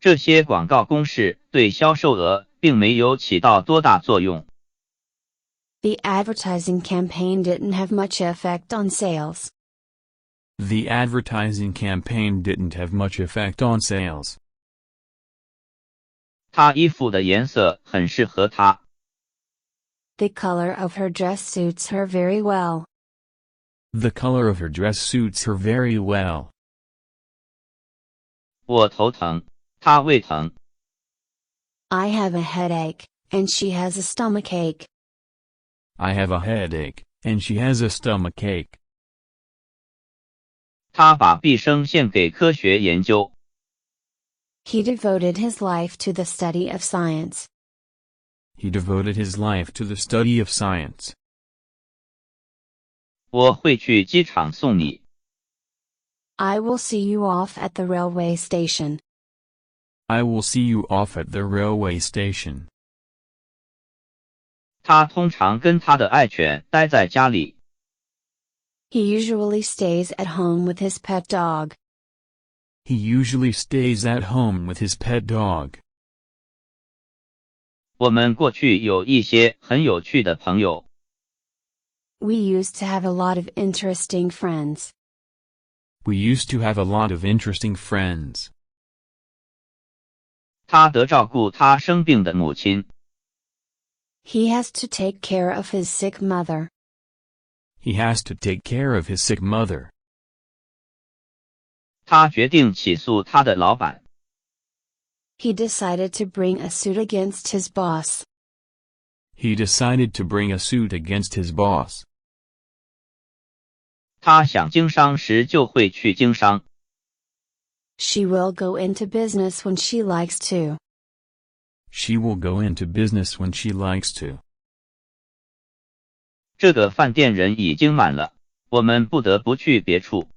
这些广告公式对销售额并没有起到多大作用。The advertising campaign didn't have much effect on sales. The advertising campaign didn't have much effect on sales. 她衣服的颜色很适合她。The color of her dress suits her very well. The color of her dress suits her very well. 我头疼，她胃疼。I have a headache, and she has a stomachache. I have a headache, and she has a stomachache. 他把毕生献给科学研究。He devoted his life to the study of science. He devoted his life to the study of science. 我会去机场送你。I will see you off at the railway station. I will see you off at the railway station. 他通常跟他的爱犬待在家里。He usually stays at home with his pet dog. He usually stays at home with his pet dog. 我们过去有一些很有趣的朋友。We used to have a lot of interesting friends. We used to have a lot of interesting friends. 他得照顾他生病的母亲。He has to take care of his sick mother. He has to take care of his sick mother. 他决定起诉他的老板。He decided to bring a suit against his boss. He decided to bring a suit against his boss. 他想经商时就会去经商。She will go into business when she likes to. She will go into business when she likes to. 这个饭店人已经满了，我们不得不去别处。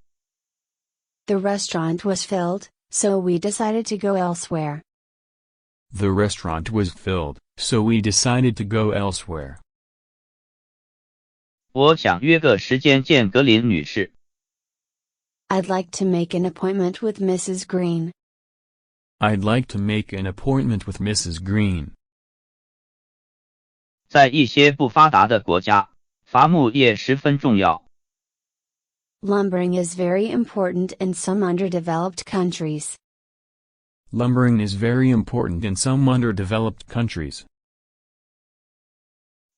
The restaurant was filled, so we decided to go elsewhere. The restaurant was filled, so we decided to go elsewhere. 我想约个时间见格林女士。I'd like to make an appointment with Mrs. Green. I'd like to make an appointment with Mrs. Green. 在一些不发达的国家，伐木业十分重要。Lumbering is very important in some underdeveloped countries. Lumbering is very important in some underdeveloped countries.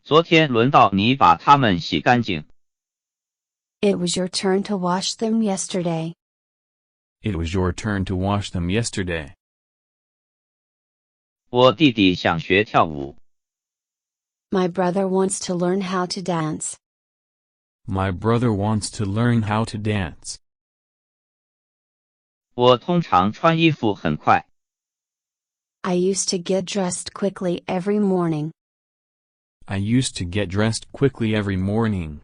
昨天轮到你把它们洗干净。It was your turn to wash them yesterday. It was your turn to wash them yesterday. 我弟弟想学跳舞。My brother wants to learn how to dance. My brother wants to learn how to dance. 我通常穿衣服很快。I used to get dressed quickly every morning. I used to get dressed quickly every morning.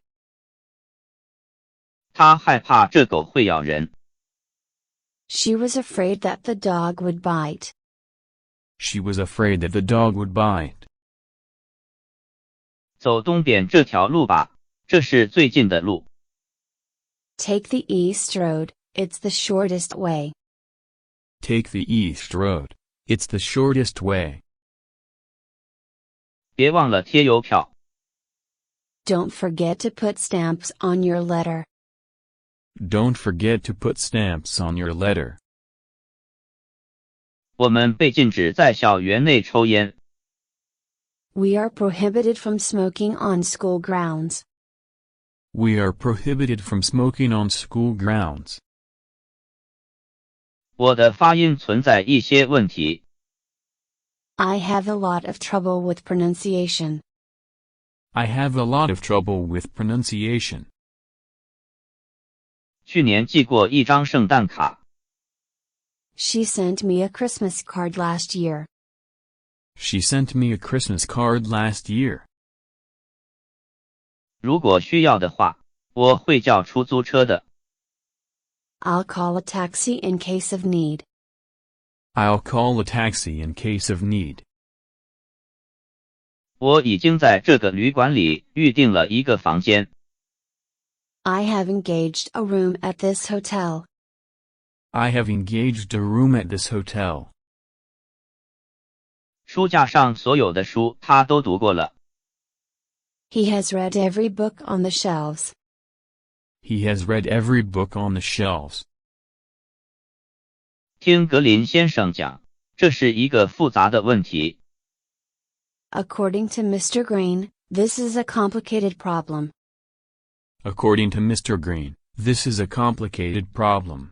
他害怕这狗会咬人。She was afraid that the dog would bite. She was afraid that the dog would bite. 走东边这条路吧，这是最近的路。Take the east road, it's the shortest way. Take the east road. It's the shortest way. 别忘了贴邮票。Don't forget to put stamps on your letter. Don't forget to put stamps on your letter. 我们被禁止在校园内抽烟。We are prohibited from smoking on school grounds. We are prohibited from smoking on school grounds. 我的发音存在一些问题。I have a lot of trouble with pronunciation. I have a lot of trouble with pronunciation. 去年寄过一张圣诞卡。She sent me a Christmas card last year. She sent me a Christmas card last year. 如果需要的话，我会叫出租车的。I'll call a taxi in case of need. I'll call a taxi in case of need. 我已经在这个旅馆里预订了一个房间。I have engaged a room at this hotel. I have engaged a room at this hotel. 书架上所有的书他都读过了。He has read every book on the shelves. He has read every book on the shelves. 听格林先生讲，这是一个复杂的问题。According to Mr. Green, this is a complicated problem. According to Mr. Green, this is a complicated problem.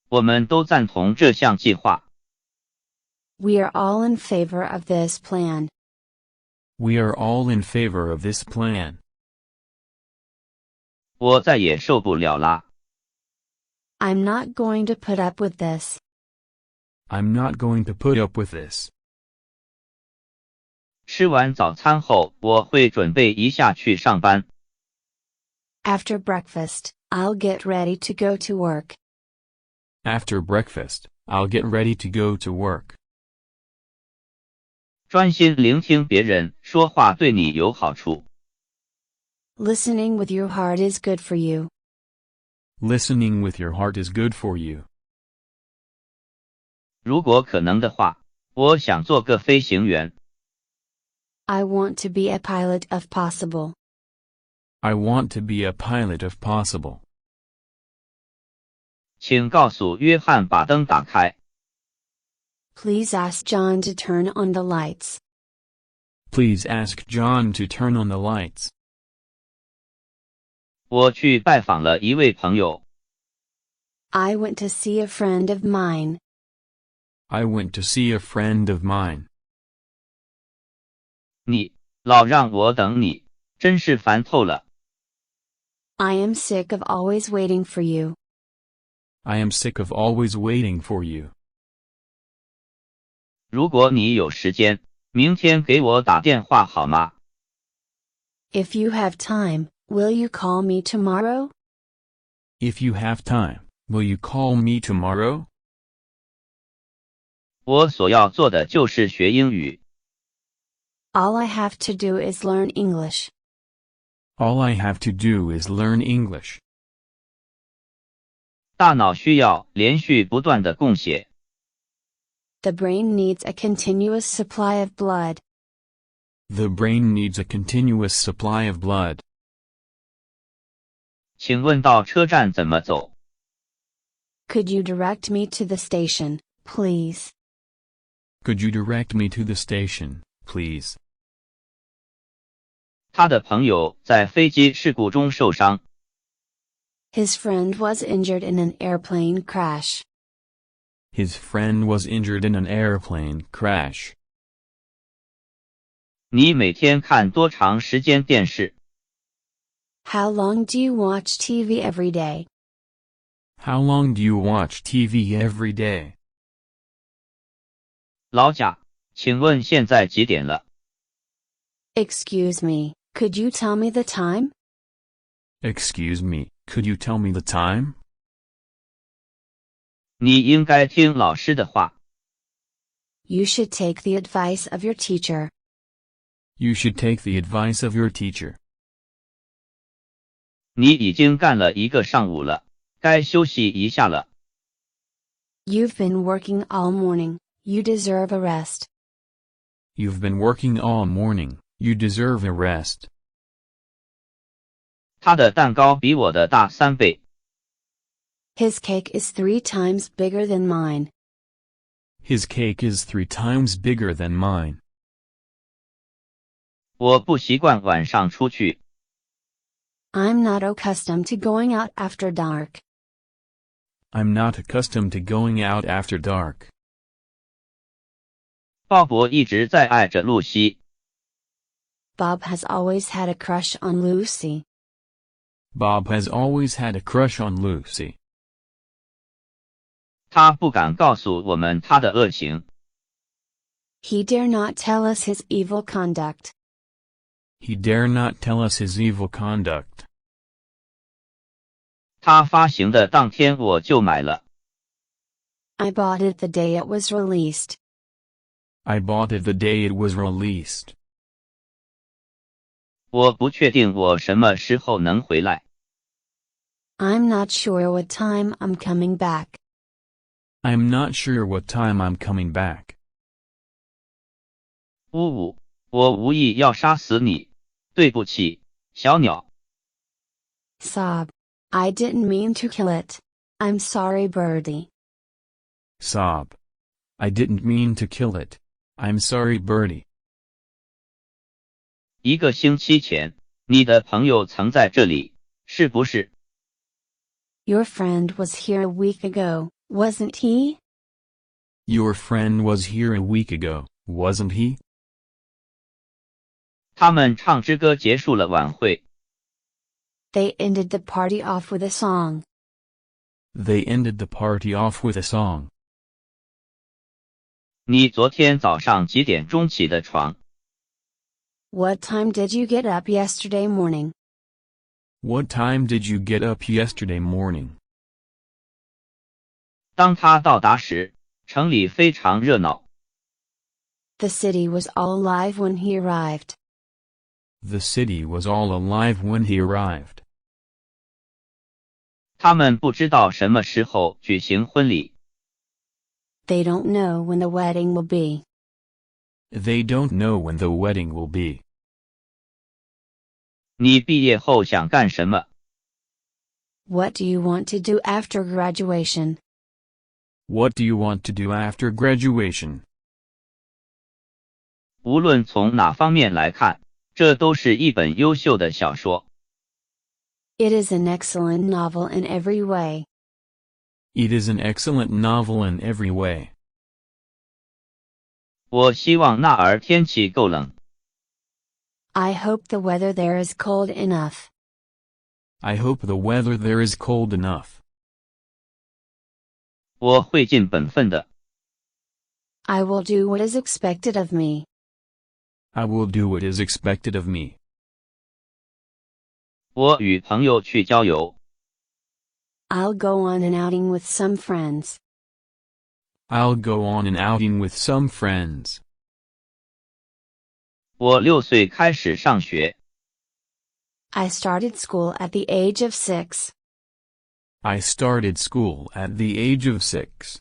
我们都赞同这项计划。We are all in favor of this plan. We are all in favor of this plan. 我再也受不了啦。I'm not going to put up with this. I'm not going to put up with this. 吃完早餐后，我会准备一下去上班。After breakfast, I'll get ready to go to work. After breakfast, I'll get ready to go to work. 专心聆听别人说话对你有好处。Listening with your heart is good for you. Listening with your heart is good for you. 如果可能的话，我想做个飞行员。I want to be a pilot if possible. I want to be a pilot if possible. 请告诉约翰把灯打开。Please ask John to turn on the lights. Please ask John to turn on the lights. 我去拜访了一位朋友。I went to see a friend of mine. I went to see a friend of mine. 你老让我等你，真是烦透了。I am sick of always waiting for you. I am sick of always waiting for you. 如果你有时间，明天给我打电话好吗？ If you have time, will you call me tomorrow? If you have time, will you call me tomorrow? 我所要做的就是学英语。All I have to do is learn English. All I have to do is learn English. 大脑需要连续不断的供血。The brain needs a continuous supply of blood. The brain needs a continuous supply of blood. 请问到车站怎么走？ Could you direct me to the station, please? Could you direct me to the station, please? 他的朋友在飞机事故中受伤。His friend was injured in an airplane crash. His friend was injured in an airplane crash. 你每天看多长时间电视？ How long do you watch TV every day? How long do you watch TV every day? 老贾，请问现在几点了？ Excuse me, could you tell me the time? Excuse me, could you tell me the time? 你应该听老师的话。 You should take the advice of your teacher. You should take the advice of your teacher. 你已经干了一个上午了，该休息一下了。 You've been working all morning, you deserve a rest. You've been working all morning, you deserve a rest. 他的蛋糕比我的大3倍。 His cake is 3 times bigger than mine. His cake is 3 times bigger than mine. 我不习惯晚上出去。 I'm not accustomed to going out after dark. I'm not accustomed to going out after dark. 鲍勃一直在爱着露西。 Bob has always had a crush on Lucy. Bob has always had a crush on Lucy. 他不敢告诉我们他的恶行。 He dare not tell us his evil conduct. He dare not tell us his evil conduct. 他发行的当天我就买了。 I bought it the day it was released. I bought it the day it was released. 我不确定我什么时候能回来。 I'm not sure what time I'm coming back. I'm not sure what time I'm coming back. 呜呜，我无意要杀死你，对不起，小鸟。Sob. I didn't mean to kill it. I'm sorry, birdie. Sob. I didn't mean to kill it. I'm sorry, birdie. 1个星期前，你的朋友曾在这里，是不是？ Your friend was here a week ago, wasn't he? Your friend was here a week ago, wasn't he? 他们唱支歌结束了晚会。They ended the party off with a song. They ended the party off with a song. 你昨天早上几点钟起的床？ What time did you get up yesterday morning? What time did you get up yesterday morning? 当他到达时，城里非常热闹。 The city was all alive when he arrived. The city was all alive when he arrived. 他们不知道什么时候举行婚礼。 They don't know when the wedding will be. They don't know when the wedding will be. 你毕业后想干什么？ What do you want to do after graduation? What do you want to do after graduation? 无论从哪方面来看，这都是一本优秀的小说。 It is an excellent novel in every way. It is an excellent novel in every way. 我希望那儿天气够冷。 I hope the weather there is cold enough. I hope the weather there is cold enough. 我会尽本分的。 I will do what is expected of me. I will do what is expected of me. 我与朋友去郊游。 I'll go on an outing with some friends. I'll go on an outing with some friends. 我6岁开始上学。 I started school at the age of 6. I started school at the age of 6.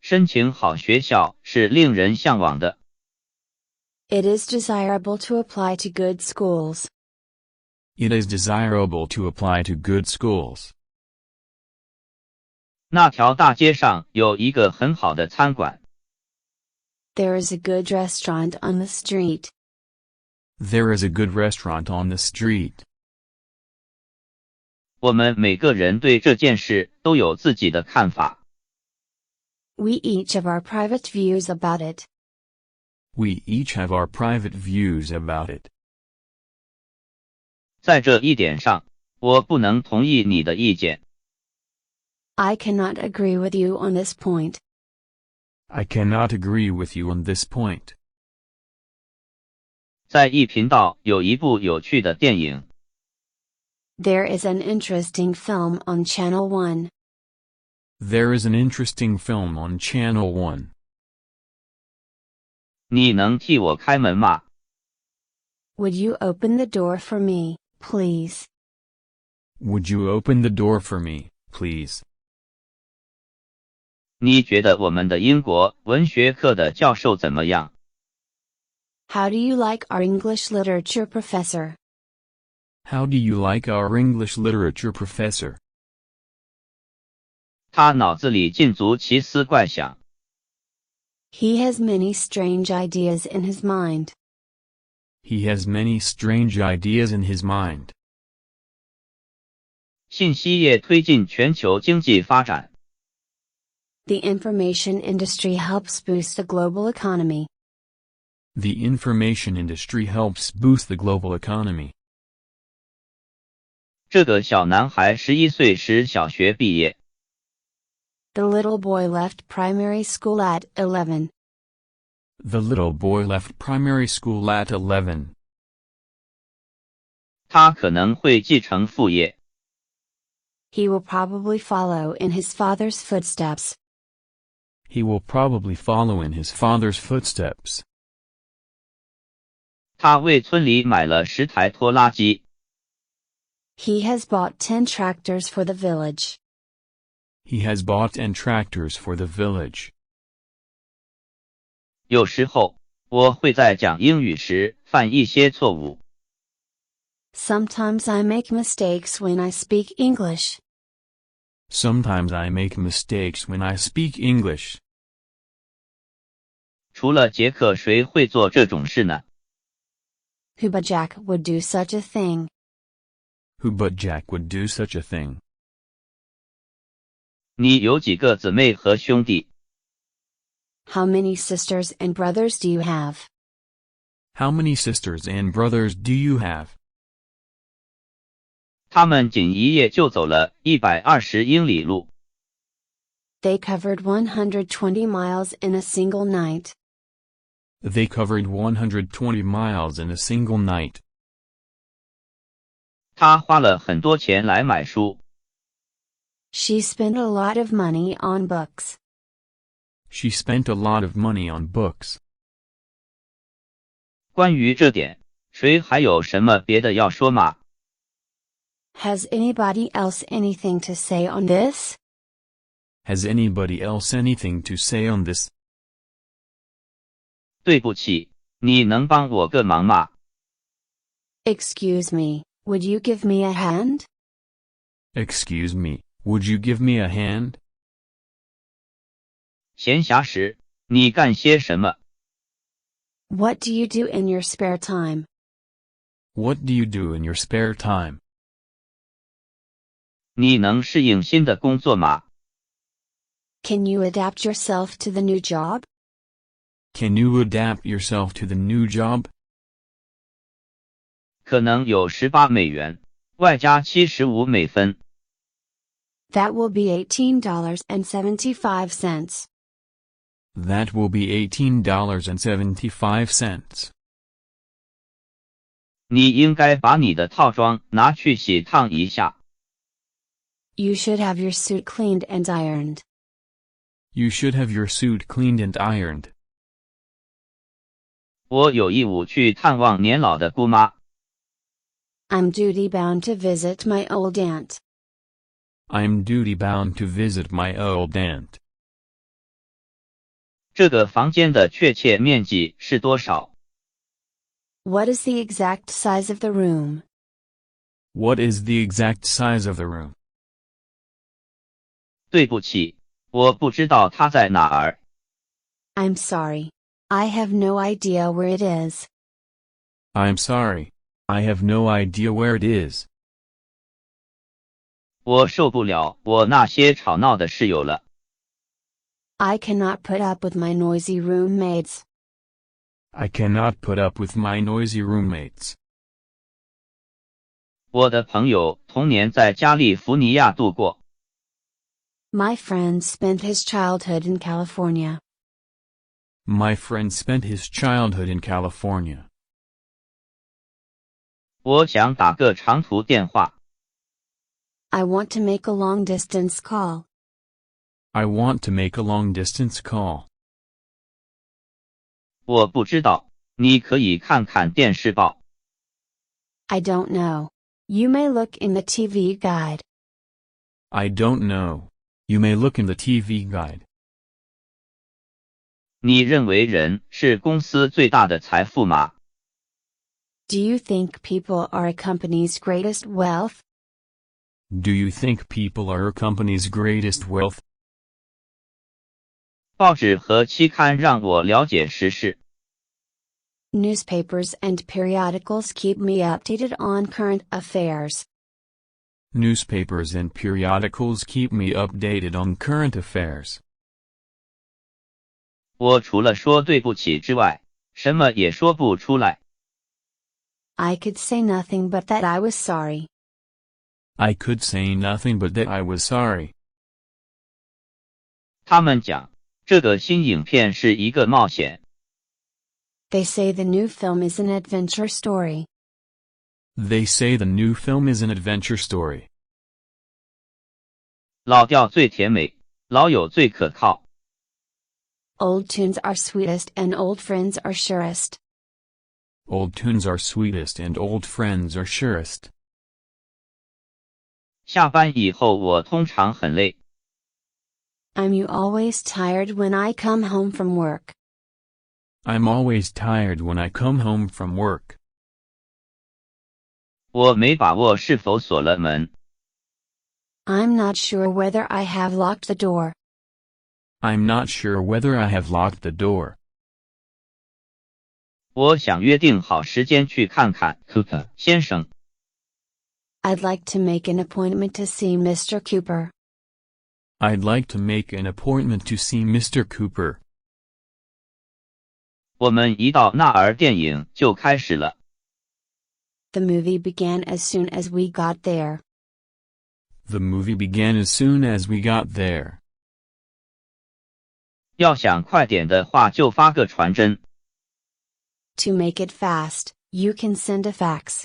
申请好学校是令人向往的。 It is desirable to apply to good schools. It is desirable to apply to good schools. 那条大街上有一个很好的餐馆。 There is a good restaurant on the street. There is a good restaurant on the street. 我们每个人对这件事都有自己的看法。 We each have our private views about it. We each have our private views about it. 在这一点上，我不能同意你的意见。 I cannot agree with you on this point. I cannot agree with you on this point. 在一频道有一部有趣的电影。 There is an interesting film on Channel 1. There is an interesting film on Channel 1. 你能替我开门吗？ Would you open the door for me, please? Would you open the door for me, please? 你觉得我们的英国文学课的教授怎么样？ How do you like our English literature professor? How do you like our English literature professor? 他脑子里尽足奇思怪想。 He has many strange ideas in his mind. He has many strange ideas in his mind. 信息业推进全球经济发展。 The information industry helps boost the global economy. The information industry helps boost the global economy. 这个小男孩11岁时小学毕业。 The little boy left primary school at 11. The little boy left primary school at 11. 他可能会继承父业。 He will probably follow in his father's footsteps. He will probably follow in his father's footsteps. 他为村里买了10台拖拉机。 He has bought 10 tractors for the village. He has bought 10 tractors for the village. 有时候，我会在讲英语时犯一些错误。Sometimes I make mistakes when I speak English. Sometimes I make mistakes when I speak English. 除了杰克，谁会做这种事呢？ Who but Jack would do such a thing? Who but Jack would do such a thing? 你有几个姊妹和兄弟？ How many sisters and brothers do you have? How many sisters and brothers do you have? 他们仅一夜就走了120英里路。 They covered 120 miles in a single night. They covered 120 miles in a single night. 他花了很多钱来买书。 She spent a lot of money on books. She spent a lot of money on books. 关于这点，谁还有什么别的要说吗？ Has anybody else anything to say on this? Has anybody else anything to say on this? 对不起，你能帮我个忙吗？ Excuse me, would you give me a hand? Excuse me, would you give me a hand? 闲暇时，你干些什么？ What do you do in your spare time? What do you do in your spare time? 你能适应新的工作吗？ Can you adapt yourself to the new job? Can you adapt yourself to the new job? 可能有18美元，外加75美分。 That will be $18.75. That will be $18.75. 你应该把你的套装拿去洗烫一下。 You should have your suit cleaned and ironed. You should have your suit cleaned and ironed. 我有义务去探望年老的姑妈。 I'm duty bound to visit my old aunt. I'm duty bound to visit my old aunt. 这个房间的确切面积是多少？ What is the exact size of the room? What is the exact size of the room? 对不起，我不知道它在哪儿。 I'm sorry. I have no idea where it is. I'm sorry. I have no idea where it is. 我受不了我那些吵闹的室友了。 I cannot put up with my noisy roommates. I cannot put up with my noisy roommates. 我的朋友童年在加利福尼亚度过。 My friend spent his childhood in California. My friend spent his childhood in California. 我想打个长途电话。 I want to make a long distance call. I want to make a long distance call. 我不知道，你可以看看电视报。 I don't know. You may look in the TV guide. I don't know. You may look in the TV guide. 你认为人是公司最大的财富吗？ Do you think people are a company's greatest wealth? Do you think people are a company's greatest wealth? 报纸和期刊让我了解时事。 Newspapers and periodicals keep me updated on current affairs. Newspapers and periodicals keep me updated on current affairs. 我除了说对不起之外，什么也说不出来。 I could say nothing but that I was sorry. I could say nothing but that I was sorry. 他们讲，这个新影片是一个冒险。 They say the new film is an adventure story. They say the new film is an adventure story. 老调最甜美，老友最可靠。 Old tunes are sweetest and old friends are surest. Old tunes are sweetest and old friends are surest. 下班以后我通常很累。 I'm you always tired when I come home from work. I'm always tired when I come home from work. 我没把握是否锁了门。I'm not sure whether I have locked the door. I'm not sure whether I have locked the door. 我想约定好时间去看看 Cooper 先生。I'd like to make an appointment to see Mr. Cooper. I'd like to make an appointment to see Mr. Cooper. 我们一到那儿电影就开始了。The movie began as soon as we got there. The movie began as soon as we got there. 要想快点的话就发个传真。To make it fast, you can send a fax.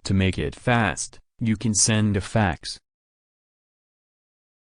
To make it fast, you can send a fax.